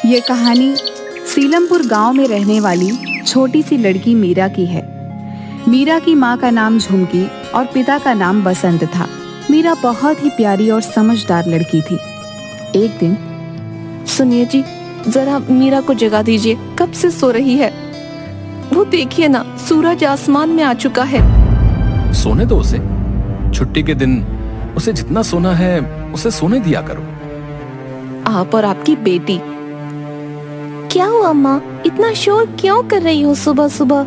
ये कहानी सीलमपुर गांव में रहने वाली छोटी सी लड़की मीरा की है। मीरा की माँ का नाम झुमकी और पिता का नाम बसंत था। मीरा बहुत ही प्यारी और समझदार लड़की थी। एक दिन, सुनिए जी, जरा मीरा को जगा दीजिए, कब से सो रही है। वो देखिए ना, सूरज आसमान में आ चुका है। सोने दो उसे। छुट्टी के दिन उसे जितना सोना है उसे सोने दिया करो। आप और आपकी बेटी। क्या हुआ माँ, इतना शोर क्यों कर रही हो सुबह सुबह?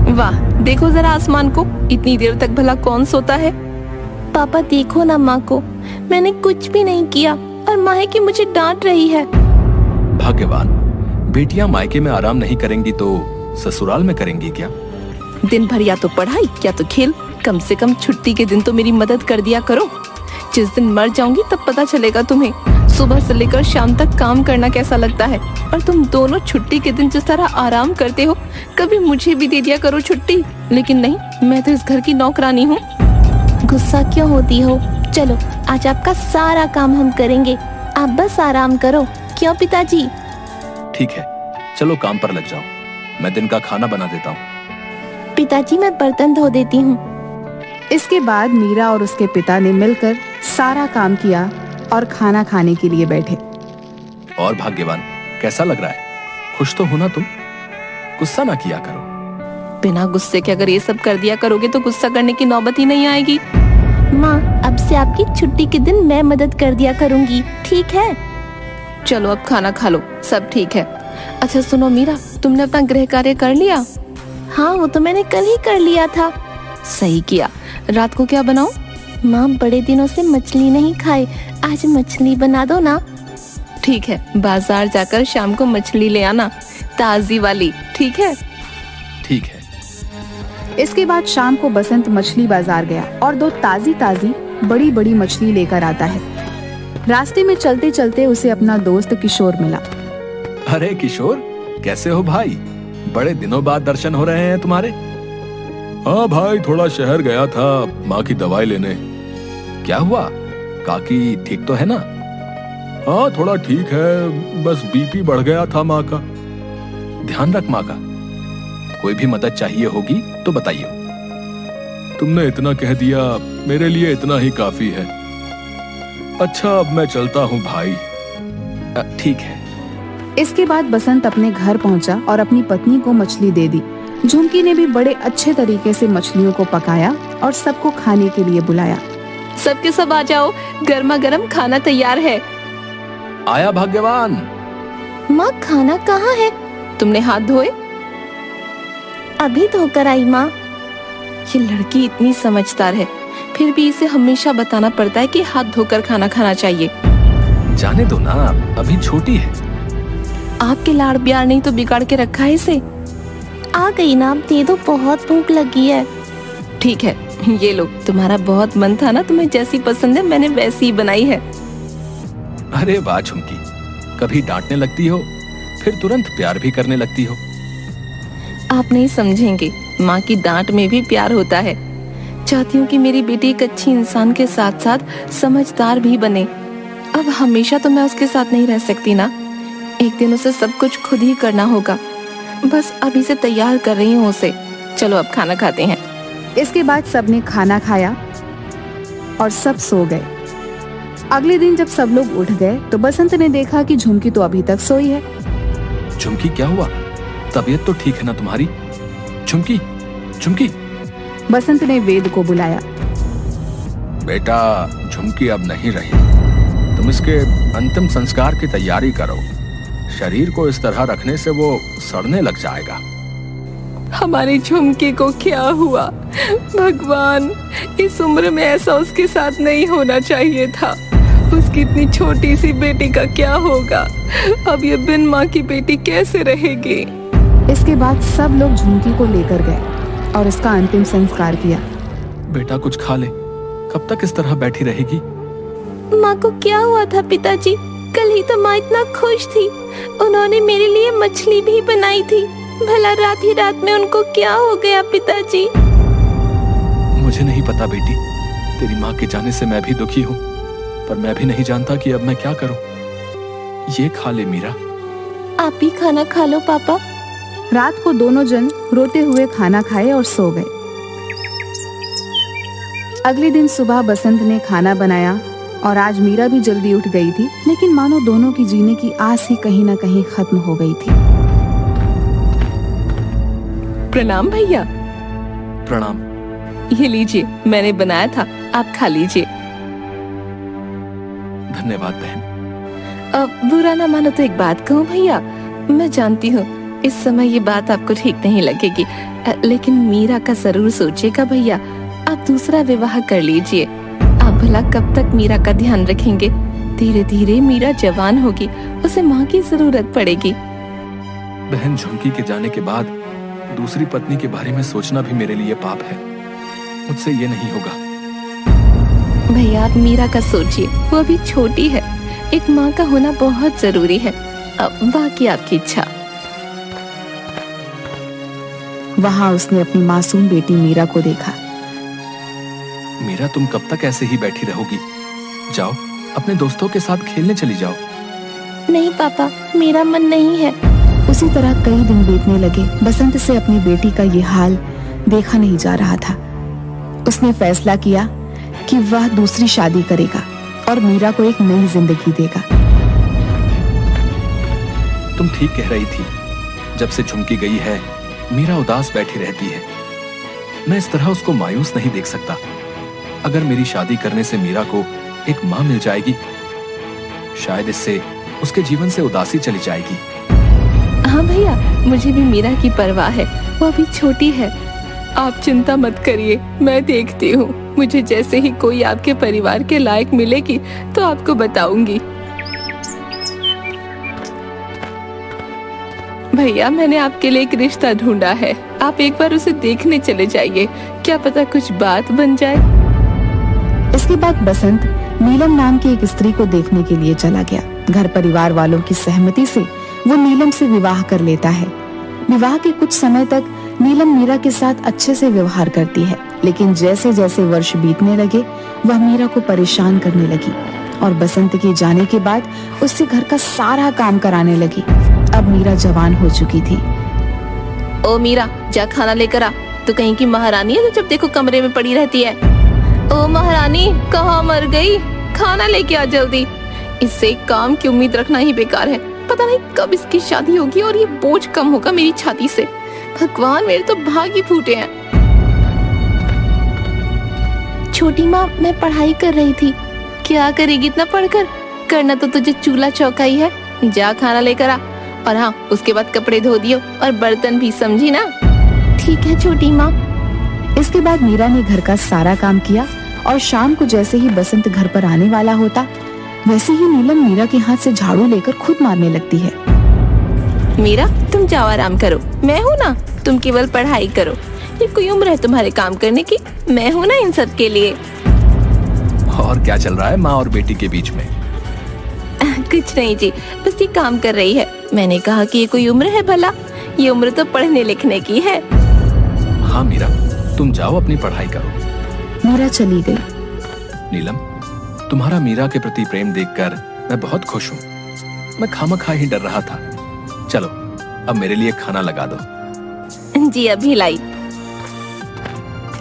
वाह, देखो जरा आसमान को, इतनी देर तक भला कौन सोता है? पापा देखो ना माँ को, मैंने कुछ भी नहीं किया और माँ है कि मुझे डांट रही है। भाग्यवान, बेटियां मायके में आराम नहीं करेंगी तो ससुराल में करेंगी क्या? दिन भर या तो पढ़ाई या तो खेल, कम से कम छुट्टी के दिन तो मेरी मदद कर दिया करो। जिस दिन मर जाऊंगी तब पता चलेगा तुम्हें, सुबह से लेकर शाम तक काम करना कैसा लगता है। और तुम दोनों छुट्टी के दिन जिस तरह आराम करते हो, कभी मुझे भी दे दिया करो छुट्टी। लेकिन नहीं, मैं तो इस घर की नौकरानी हूँ। गुस्सा क्यों होती हो? चलो, आज आपका सारा काम हम करेंगे, आप बस आराम करो। क्यों पिताजी? ठीक है, चलो काम पर लग जाओ। मैं दिन का खाना बना देता हूँ। पिताजी, मैं बर्तन धो देती हूँ। इसके बाद मीरा और उसके पिता ने मिलकर सारा काम किया और खाना खाने के लिए बैठे। और भाग्यवान, कैसा लग रहा है? खुश तो हो ना तुम? गुस्सा ना किया करो। बिना गुस्से के अगर ये सब कर दिया करोगे तो गुस्सा करने की नौबत ही नहीं आएगी। माँ, अब से आपकी छुट्टी के दिन मैं मदद कर दिया करूँगी, ठीक है? चलो अब खाना खा लो, सब ठीक है। अच्छा सुनो मीरा, तुमने अपना गृह कार्य कर लिया? हाँ, वो तो मैंने कल ही कर लिया था। सही किया। रात को क्या बनाऊं? माँ, बड़े दिनों से मछली नहीं खाई, आज मछली बना दो ना। ठीक है, बाजार जाकर शाम को मछली ले आना, ताजी वाली, ठीक है? ठीक है। इसके बाद शाम को बसंत मछली बाजार गया और 2 ताजी ताजी बड़ी बड़ी मछली लेकर आता है। रास्ते में चलते चलते उसे अपना दोस्त किशोर मिला। अरे किशोर, कैसे हो भाई? बड़े दिनों बाद दर्शन हो रहे हैं तुम्हारे। हाँ भाई, थोड़ा शहर गया था माँ की दवाई लेने। क्या हुआ? काकी ठीक तो है ना? हाँ, थोड़ा ठीक है, बस बीपी बढ़ गया था माँ का। ध्यान रख माँ का। कोई भी मदद चाहिए होगी तो बताइए। तुमने इतना कह दिया, मेरे लिए इतना ही काफी है। अच्छा, अब मैं चलता हूँ भाई। ठीक है। इसके बाद बसंत अपने घर पहुंचा और अपनी पत्नी को मछली दे दी। झुमकी ने भी बड़े अच्छे तरीके से मछलियों को पकाया और सबको खाने के लिए बुलाया। सबके सब आ जाओ, गर्मा गर्म खाना तैयार है। आया भाग्यवान। माँ, खाना कहाँ है? तुमने हाथ धोए? अभी धोकर आई माँ। ये लड़की इतनी समझदार है, फिर भी इसे हमेशा बताना पड़ता है कि हाथ धोकर खाना खाना चाहिए। जाने दो ना, अभी छोटी है। आपके लाड़ प्यार नहीं तो बिगाड़ के रखा है इसे। आ गई ना, अब दे दो, बहुत भूख लगी है। ठीक है, ये लो, तुम्हारा बहुत मन था ना, तुम्हें जैसी पसंद है मैंने वैसी ही बनाई है। अरे वाह झुमकी, कभी डांटने लगती हो, फिर तुरंत प्यार भी करने लगती हो। आप नहीं समझेंगे, माँ की डांट में भी प्यार होता है। चाहती हूँ कि मेरी बेटी एक अच्छी इंसान के साथ साथ समझदार भी बने। अब हमेशा तो मैं उसके साथ नहीं रह सकती ना, एक दिन उसे सब कुछ खुद ही करना होगा। बस अभी से तैयार कर रही हूँ उसे। चलो अब खाना खाते हैं। इसके बाद सबने खाना खाया और सब सो गए। अगले दिन जब सब लोग उठ गए तो बसंत ने देखा कि झुमकी तो अभी तक सोई है। झुमकी, क्या हुआ? तबीयत तो ठीक है ना तुम्हारी? झुमकी, झुमकी। बसंत ने वेद को बुलाया। बेटा, झुमकी अब नहीं रही, तुम इसके अंतिम संस्कार की तैयारी करो। शरीर को इस तरह रखने से वो सड़ने लग जाएगा। हमारी झुमकी को क्या हुआ? भगवान, इस उम्र में ऐसा उसके साथ नहीं होना चाहिए था। उसकी इतनी छोटी सी बेटी का क्या होगा? अब ये बिन माँ की बेटी कैसे रहेगी? इसके बाद सब लोग झुमकी को लेकर गए और उसका अंतिम संस्कार किया। बेटा, कुछ खा ले, कब तक इस तरह बैठी रहेगी? माँ को क्या हुआ था पिताजी? कल ही तो माँ इतना खुश थी, उन्होंने मेरे लिए मछली भी बनाई थी। भला रात ही रात में उनको क्या हो गया पिताजी? मुझे नहीं पता बेटी, तेरी माँ के जाने से मैं भी दुखी हूँ, पर मैं भी नहीं जानता कि अब मैं क्या करूँ। ये खा ले मीरा, आप भी खाना खा लो पापा। रात को दोनों जन रोते हुए खाना खाए और सो गए। अगले दिन सुबह बसंत ने खाना बनाया और आज मीरा भी जल्दी उठ गई थी, लेकिन मानो दोनों की जीने की आस ही कहीं ना कहीं खत्म हो गई थी। प्रणाम भैया। प्रणाम। ये लीजिए, मैंने बनाया था, आप खा लीजिए। धन्यवाद बहन। अब बुरा ना मानो तो एक बात कहूँ भैया, मैं जानती हूँ इस समय ये बात आपको ठीक नहीं लगेगी, लेकिन मीरा का जरूर सोचिएगा भैया। आप दूसरा विवाह कर लीजिए। आप भला कब तक मीरा का ध्यान रखेंगे? धीरे धीरे मीरा जवान होगी, उसे माँ की जरूरत पड़ेगी। बहन, झुमकी के जाने के बाद दूसरी पत्नी के बारे में सोचना भी मेरे लिए पाप है। मुझसे ये नहीं होगा। भैया आप मीरा का सोचिए, वो अभी छोटी है, एक माँ का होना बहुत जरूरी है। अब बाकी आपकी इच्छा। वहां उसने अपनी मासूम बेटी मीरा को देखा। मीरा, तुम कब तक ऐसे ही बैठी रहोगी? जाओ, अपने दोस्तों के साथ खेलने चली जाओ। नहीं पापा, मेरा मन नहीं है। उसी तरह कई दिन बीतने लगे। बसंत से अपनी बेटी का ये हाल देखा नहीं जा रहा था। उसने फैसला किया कि वह दूसरी शादी करेगा और मीरा को एक नई जिंदगी देगा। तुम ठीक कह रही थी। जब से झुमकी गई है, मीरा उदास बैठी रहती है। मैं इस तरह उसको मायूस नहीं देख सकता। अगर मेरी शादी करने से मीरा को एक माँ मिल जाएगी, शायद इससे उसके जीवन से उदासी चली जाएगी। हाँ भैया, मुझे भी मीरा की परवाह है, वो अभी छोटी है। आप चिंता मत करिए, मैं देखती हूँ। मुझे जैसे ही कोई आपके परिवार के लायक मिलेगी तो आपको बताऊंगी। भैया, मैंने आपके लिए एक रिश्ता ढूंढा है, आप एक बार उसे देखने चले जाइए, क्या पता कुछ बात बन जाए। इसके बाद बसंत नीलम नाम की एक स्त्री को देखने के लिए चला गया। घर परिवार वालों की सहमति से वो नीलम से विवाह कर लेता है। विवाह के कुछ समय तक नीलम मीरा के साथ अच्छे से व्यवहार करती है, लेकिन जैसे जैसे वर्ष बीतने लगे वह मीरा को परेशान करने लगी और बसंत के जाने के बाद उससे घर का सारा काम कराने लगी। अब मीरा जवान हो चुकी थी। ओ मीरा, जा खाना लेकर आ। तू कहीं की महारानी है जो जब देखो कमरे में पड़ी रहती है। ओ महारानी, कहाँ मर गई? खाना लेके आ जल्दी। इससे काम की उम्मीद रखना ही बेकार है। पता नहीं कब इसकी शादी होगी और ये बोझ कम होगा मेरी छाती से। भगवान, मेरे तो भाग ही फूटे हैं। छोटी माँ, मैं पढ़ाई कर रही थी। क्या करेगी इतना पढ़कर? करना तो तुझे चूल्हा चौका ही है। जा खाना लेकर आ, और हाँ, उसके बाद कपड़े धो दियो और बर्तन भी, समझी ना? ठीक है छोटी माँ। इसके बाद मीरा ने घर का सारा काम किया और शाम को जैसे ही बसंत घर पर आने वाला होता, वैसे ही नीलम मीरा के हाथ से झाड़ू लेकर खुद मारने लगती है। मीरा, तुम जाओ आराम करो, मैं हूँ ना, तुम केवल पढ़ाई करो। ये कोई उम्र है तुम्हारे काम करने की? मैं हूँ ना इन सब के लिए। और क्या चल रहा है माँ और बेटी के बीच में? कुछ नहीं जी, बस ये काम कर रही है। मैंने कहा कि ये कोई उम्र है भला? ये उम्र तो पढ़ने लिखने की है। हाँ मीरा, तुम जाओ अपनी पढ़ाई करो। मीरा चली गई। नीलम, तुम्हारा मीरा के प्रति प्रेम देखकर मैं बहुत खुश हूँ। मैं खामखा ही डर रहा था। चलो, अब मेरे लिए खाना लगा दो। जी अभी लाई।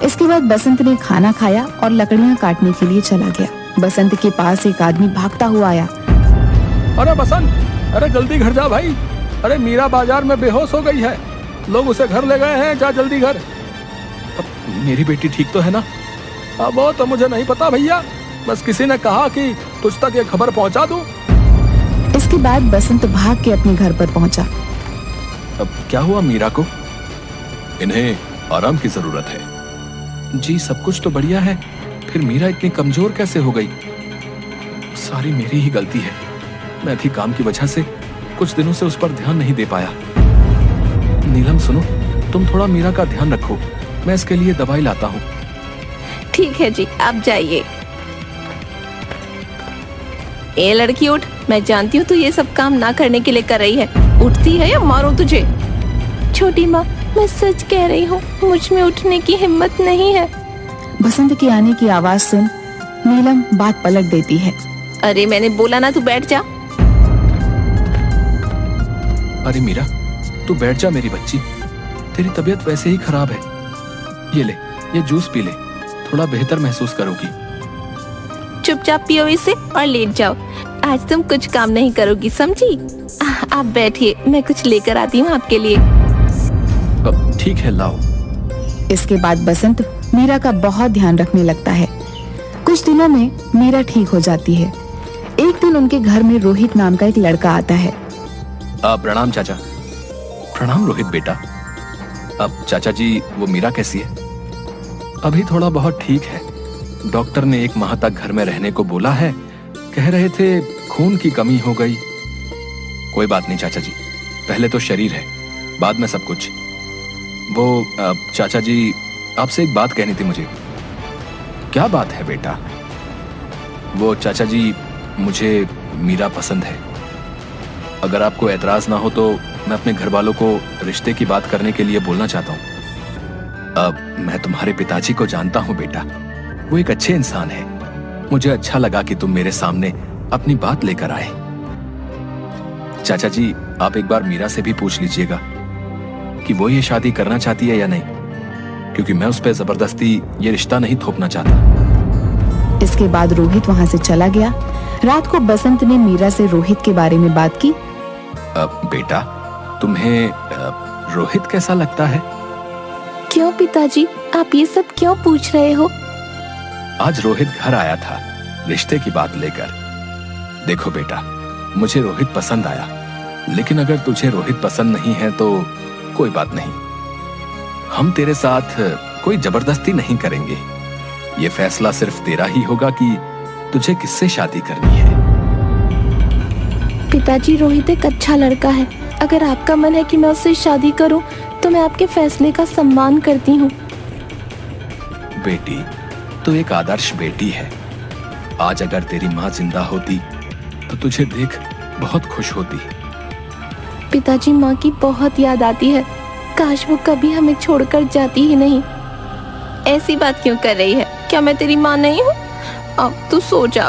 इसके बाद बसंत ने खाना खाया और लकड़ियाँ काटने के लिए चला गया। बसंत के पास एक आदमी भागता हुआ आया। अरे बसंत, अरे जल्दी घर जा भाई। अरे मीरा बाजार में बेहोश हो गई है, लोग उसे घर ले गए हैं, जा जल्दी घर। अब मेरी बेटी ठीक तो है ना? अब वो तो मुझे नहीं पता भैया, बस किसी ने कहा कि तुझ तक ये खबर पहुंचा दूं। इसके बाद बसंत भाग के अपने घर पर पहुंचा। अब क्या हुआ मीरा को? इन्हें आराम की जरूरत है। जी सब कुछ तो बढ़िया है, फिर मीरा इतनी कमजोर कैसे हो गई? सारी मेरी ही गलती है। मैं भी काम की वजह से कुछ दिनों से उस पर ध्यान नहीं दे पाया। नीलम सुनो, तुम थोड़ा मीरा का ध्यान रखो, मैं इसके लिए दवाई लाता हूँ। ठीक है जी, आप जाइए। ए लड़की उठ, मैं जानती हूँ तू ये सब काम ना करने के लिए कर रही है। उठती है या मारूं तुझे? छोटी माँ, मैं सच कह रही हूँ, मुझ में उठने की हिम्मत नहीं है। बसंत के आने की आवाज सुन नीलम बात पलट देती है। अरे मैंने बोला ना, तू बैठ जा। अरे मीरा, तू बैठ जा मेरी बच्ची, तेरी तबीयत वैसे ही खराब है। ये ले, ये जूस पी ले, थोड़ा बेहतर महसूस करोगी। चुपचाप पियो इसे और लेट जाओ। आज तुम कुछ काम नहीं करोगी, समझी? आप बैठिए, मैं कुछ लेकर आती हूँ आपके लिए। ठीक है, लाओ। इसके बाद बसंत मीरा का बहुत ध्यान रखने लगता है। कुछ दिनों में मीरा ठीक हो जाती है। एक दिन उनके घर में रोहित नाम का एक लड़का आता है। प्रणाम चाचा। प्रणाम रोहित बेटा। अब चाचा जी, वो मीरा कैसी है? अभी थोड़ा बहुत ठीक है। डॉक्टर ने 1 माह तक घर में रहने को बोला है। कह रहे थे खून की कमी हो गई। कोई बात नहीं चाचा जी, पहले तो शरीर है, बाद में सब कुछ। वो चाचा जी, आपसे एक बात कहनी थी मुझे। क्या बात है बेटा? वो चाचा जी, मुझे मीरा पसंद है। अगर आपको एतराज ना हो तो मैं अपने घर वालों को रिश्ते की बात करने के लिए बोलना चाहता हूँ। अब मैं तुम्हारे पिताजी को जानता हूँ बेटा, वो एक अच्छे इंसान है। मुझे अच्छा लगा कि तुम मेरे सामने अपनी बात लेकर आए। चाचा जी, आप एक बार मीरा से भी पूछ लीजिएगा कि वो ये शादी करना चाहती है या नहीं, क्योंकि मैं उस पर जबरदस्ती ये रिश्ता नहीं थोपना चाहता। इसके बाद रोहित वहाँ से चला गया। रात को बसंत ने मीरा से रोहित के बारे में बात की। बेटा, तुम्हें रोहित कैसा लगता है? क्यों पिताजी, आप ये सब क्यों पूछ रहे हो? आज रोहित घर आया था रिश्ते की बात लेकर। देखो बेटा, मुझे रोहित पसंद आया, लेकिन अगर तुझे रोहित पसंद नहीं है तो कोई बात नहीं। हम तेरे साथ कोई जबरदस्ती नहीं करेंगे। ये फैसला सिर्फ तेरा ही होगा कि तुझे किससे शादी करनी है। पिताजी, रोहित एक अच्छा लड़का है। अगर आपका मन है कि मैं उससे शादी करूं, तो मैं आपके फैसले का सम्मान करती हूँ। बेटी, तू एक आदर्श बेटी है। आज अगर तेरी माँ जिंदा होती तो तुझे देख बहुत खुश होती। पिताजी, माँ की बहुत याद आती है। काश वो कभी हमें छोड़कर जाती ही नहीं। ऐसी बात क्यों कर रही है? क्या मैं तेरी माँ नहीं हूँ? अब तू सो जा।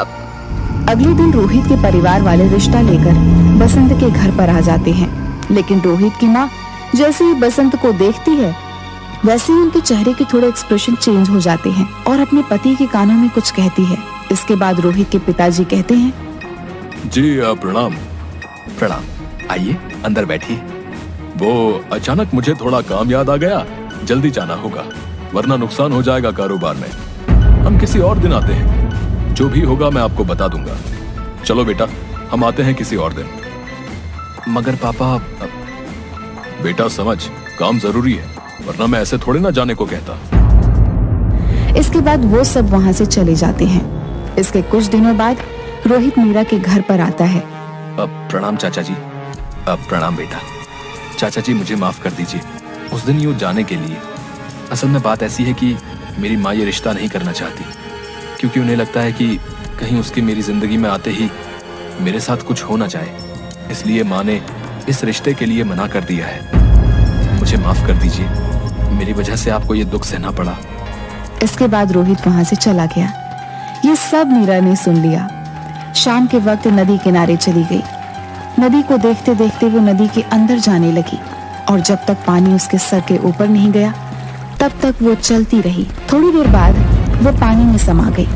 अगले दिन रोहित के परिवार वाले रिश्ता लेकर बसंत के घर पर आ जाते हैं, लेकिन रोहित की माँ जैसे ही बसंत को देखती है, वैसे ही उनके चेहरे के थोड़े एक्सप्रेशन चेंज हो जाते हैं और अपने पति के कानों में कुछ कहती है। इसके बाद रोहित के पिताजी कहते हैं, जी प्रणाम। प्रणाम, आइए अंदर बैठिए। वो अचानक मुझे थोड़ा काम याद आ गया, जल्दी जाना होगा वरना नुकसान हो जाएगा कारोबार में। हम किसी और दिन आते हैं, जो भी होगा मैं आपको बता दूंगा। चलो बेटा, हम आते हैं किसी और दिन। मगर पापा। बेटा समझ, काम जरूरी है, वरना मैं ऐसे थोड़े ना जाने को कहता। इसके बाद वो सब वहाँ से चले जाते हैं। इसके कुछ दिनों बाद रोहित मीरा के घर पर आता है। प्रणाम चाचा जी। प्रणाम बेटा। चाचा जी, मुझे माफ कर दीजिए उस दिन यूँ जाने के लिए। असल में बात ऐसी है कि मेरी माँ ये रिश्ता नहीं करना चाहती, क्योंकि उन्हें लगता है कि कहीं उसकी मेरी जिंदगी में आते ही मेरे साथ कुछ हो ना जाए। इसलिए माँ ने इस रिश्ते के लिए मना कर दिया है। मुझे माफ कर दीजिए, मेरी वजह से आपको ये दुख सहना पड़ा। इसके बाद रोहित वहाँ से चला गया। ये सब मीरा ने सुन लिया। शाम के वक्त नदी किनारे चली गई। नदी को देखते देखते वो नदी के अंदर जाने लगी और जब तक पानी उसके सर के ऊपर नहीं गया तब तक वो चलती रही। थोड़ी देर बाद वो पानी में समा गई।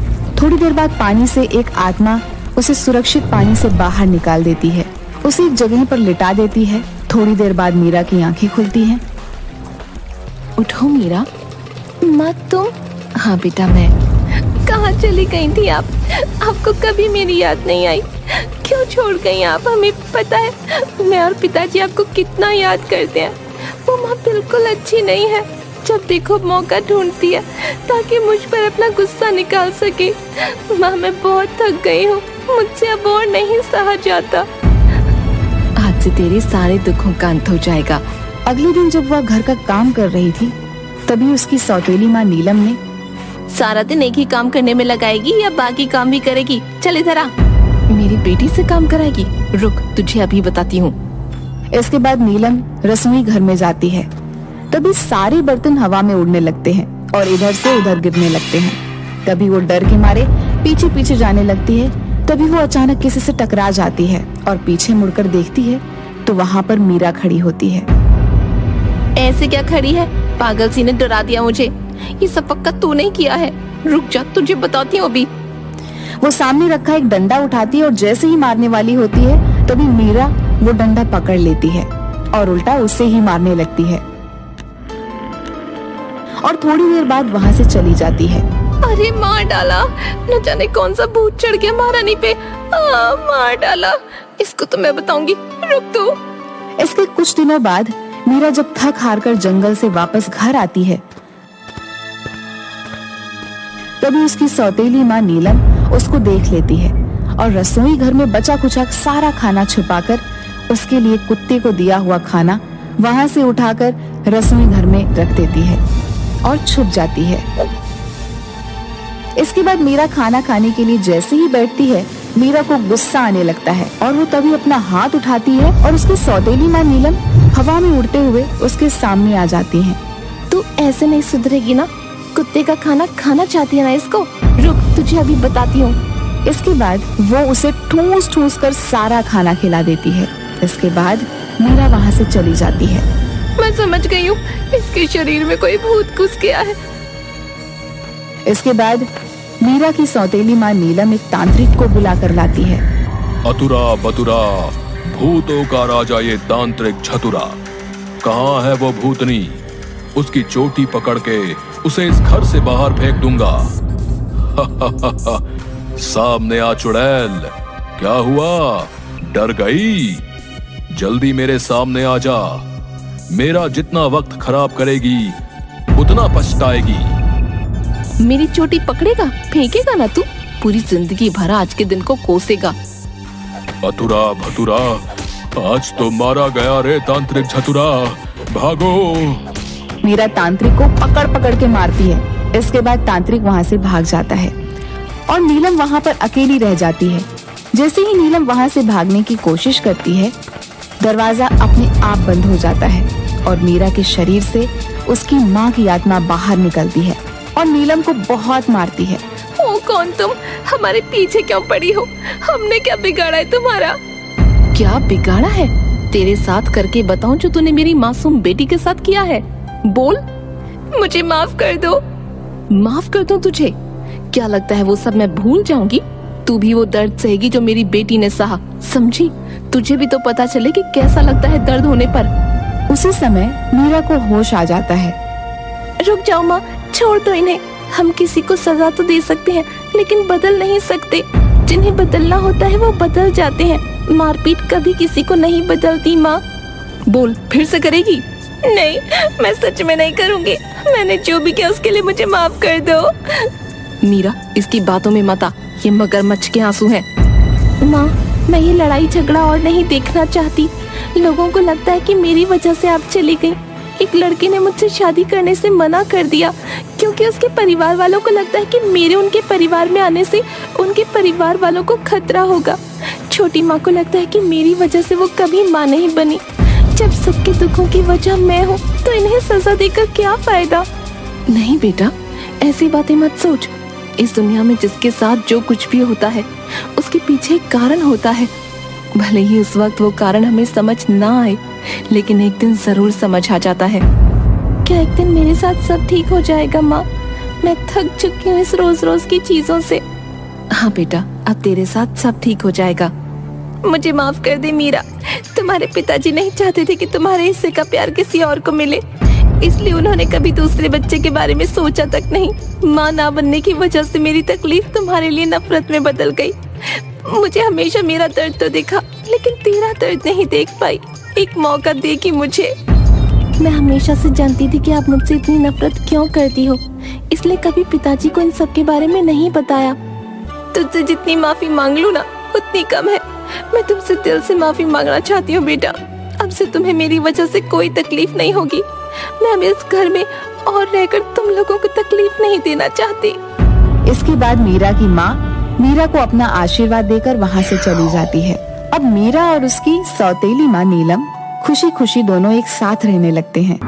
थोड़ी देर बाद पानी से एक आत्मा उसे सुरक्षित पानी से बाहर निकाल देती है, उसे एक जगह पर लिटा देती है। थोड़ी देर बाद मीरा की आंखें खुलती हैं। उठो मीरा। माँ तुम? हाँ बेटा, मैं। कहाँ चली गई थी आप? आपको कभी मेरी याद नहीं आई? क्यों छोड़ गई आप? हमें पता है, मैं और पिताजी आपको कितना याद करते हैं। वो माँ बिल्कुल अच्छी नहीं है, जब देखो मौका ढूंढती है ताकि मुझ पर अपना गुस्सा निकाल सके। माँ, मैं बहुत थक गई हूँ, मुझसे अब और नहीं सहा जाता। आज से तेरे सारे दुखों का अंत हो जाएगा। अगले दिन जब वह घर का काम कर रही थी, तभी उसकी सौतेली माँ नीलम ने, सारा दिन एक ही काम करने में लगाएगी या बाकी काम भी करेगी? चल इधर आ। मेरी बेटी से काम कराएगी? रुक, तुझे अभी बताती हूँ। इसके बाद नीलम रसोई घर में जाती है। तभी सारे बर्तन हवा में उड़ने लगते हैं और इधर से उधर गिरने लगते हैं। तभी वो डर के मारे पीछे पीछे जाने लगती है। तभी वो अचानक किसी से टकरा जाती है और पीछे मुड़कर देखती है तो वहाँ पर मीरा खड़ी होती है। ऐसे क्या खड़ी है? पागल सी ने डरा दिया मुझे। ये सब पक्का तूने किया है। रुक जा, तुझे बताती हूँ अभी। वो सामने रखा एक डंडा उठाती है और जैसे ही मारने वाली होती है तभी मीरा वो डंडा पकड़ लेती है और उल्टा उससे ही मारने लगती है और थोड़ी देर बाद वहाँ से चली जाती है। अरे मार डाला, न जाने कौन सा भूत चढ़ गया महारानी पे। मार डाला, इसको तो मैं बताऊंगी। रुक तू। इसके कुछ दिनों बाद मीरा जब थक हार कर जंगल से वापस घर आती है तभी उसकी सौतेली माँ नीलम उसको देख लेती है और रसोई घर में बचा कुचा सारा खाना छुपाकर उसके लिए कुत्ते को दिया हुआ खाना वहां से उठाकर रसोई घर में रख देती है और छुप जाती है। इसके बाद मीरा खाना खाने के लिए जैसे ही बैठती है मीरा को गुस्सा आने लगता है और वो तभी अपना हाथ उठाती है और उसकी सौतेली माँ नीलम हवा में उड़ते हुए उसके सामने आ जाती है। तू ऐसे नहीं सुधरेगी ना। कुत्ते का खाना खाना चाहती है ना इसको। रुक, तुझे अभी बताती हूँ। इसके बाद वो उसे ठूस ठूस कर सारा खाना खिला देती है। इसके बाद मीरा वहाँ से चली जाती है। मैं समझ गई हूँ, इसके शरीर में कोई भूत घुस गया है। इसके बाद मीरा की सौतेली माँ नीलम एक तांत्रिक को बुला कर लाती है। अतुरा बतुरा, भूतों का राजा ये तांत्रिक छतुरा, कहाँ है वो भूतनी? उसकी चोटी पकड़ के उसे इस घर से बाहर फेंक दूंगा। सामने आ चुड़ैल, क्या हुआ? डर गई? जल्दी मेरे सामने आ जा। मेरा जितना वक्त खराब करेगी उतना पछताएगी। मेरी चोटी पकड़ेगा, फेंकेगा ना तू? पूरी जिंदगी भर आज के दिन को कोसेगा। अतुरा भतुरा, आज तो मारा गया रे तांत्रिक छतुरा, भागो। मीरा तांत्रिक को पकड़ पकड़ के मारती है। इसके बाद तांत्रिक वहाँ से भाग जाता है और नीलम वहाँ पर अकेली रह जाती है। जैसे ही नीलम वहाँ से भागने की कोशिश करती है दरवाजा अपने आप बंद हो जाता है और मीरा के शरीर से उसकी माँ की आत्मा बाहर निकलती है और नीलम को बहुत मारती है। ओ कौन तुम? हमारे पीछे क्यों पड़ी हो? हमने क्या बिगाड़ा है तुम्हारा? क्या बिगाड़ा है? तेरे साथ करके बताऊं जो तूने मेरी मासूम बेटी के साथ किया है? बोल। मुझे माफ कर दो। माफ कर दूं तुझे? क्या लगता है वो सब मैं भूल जाऊंगी? तू भी वो दर्द सहेगी जो मेरी बेटी ने सहा, समझी? तुझे भी तो पता चले कि कैसा लगता है दर्द होने पर। उसी समय मीरा को होश आ जाता है। रुक जाओ माँ, छोड़ दो इन्हें। हम किसी को सजा तो दे सकते हैं लेकिन बदल नहीं सकते। जिन्हें बदलना होता है वो बदल जाते हैं। मारपीट कभी किसी को नहीं बदलती माँ। बोल, फिर से करेगी? नहीं, मैं सच में नहीं करूँगी। मैंने जो भी किया उसके लिए मुझे माफ कर दो। मीरा, इसकी बातों में मत आ, ये मगरमच्छ के आंसू हैं। माँ, मैं ये लड़ाई झगड़ा और नहीं देखना चाहती। लोगों को लगता है कि मेरी वजह से आप चली गई। एक लड़के ने मुझसे शादी करने से मना कर दिया क्योंकि उसके परिवार वालों को लगता है कि मेरे उनके परिवार में आने से उनके परिवार वालों को खतरा होगा। छोटी माँ को लगता है कि मेरी वजह से वो कभी माँ नहीं बनी। जब सबके दुखों की वजह मैं हूँ तो इन्हें सजा देकर क्या फायदा? नहीं बेटा, ऐसी बातें मत सोच। इस दुनिया में जिसके साथ जो कुछ भी होता है उसके पीछे एक कारण होता है। भले ही उस वक्त वो कारण हमें समझ ना आए, लेकिन एक दिन जरूर समझ आ जाता है। क्या एक दिन मेरे साथ सब ठीक हो जाएगा माँ? मैं थक चुकी हूँ इस रोज रोज की चीजों से। हाँ बेटा, अब तेरे साथ सब ठीक हो जाएगा। मुझे माफ कर दे मीरा। तुम्हारे पिताजी नहीं चाहते थे कि तुम्हारे हिस्से का प्यार किसी और को मिले, इसलिए उन्होंने कभी दूसरे बच्चे के बारे में सोचा तक नहीं। माँ ना बनने की वजह से मेरी तकलीफ तुम्हारे लिए नफरत में बदल गई। मुझे हमेशा मेरा दर्द तो देखा, लेकिन तेरा दर्द नहीं देख पाई। एक मौका दे कि मुझे। मैं हमेशा से जानती थी कि आप मुझसे इतनी नफरत क्यों करती हो, इसलिए कभी पिताजी को इन सब के बारे में नहीं बताया। तुझसे जितनी माफी मांग लूं ना उतनी कम है। मैं तुमसे दिल से माफी मांगना चाहती हूँ बेटा। अब से तुम्हें मेरी वजह से कोई तकलीफ नहीं होगी। मैं अब इस घर में और रहकर तुम लोगों को तकलीफ नहीं देना चाहती। इसके बाद मीरा की माँ मीरा को अपना आशीर्वाद देकर वहाँ से चली जाती है। अब मीरा और उसकी सौतेली माँ नीलम खुशी खुशी दोनों एक साथ रहने लगते हैं।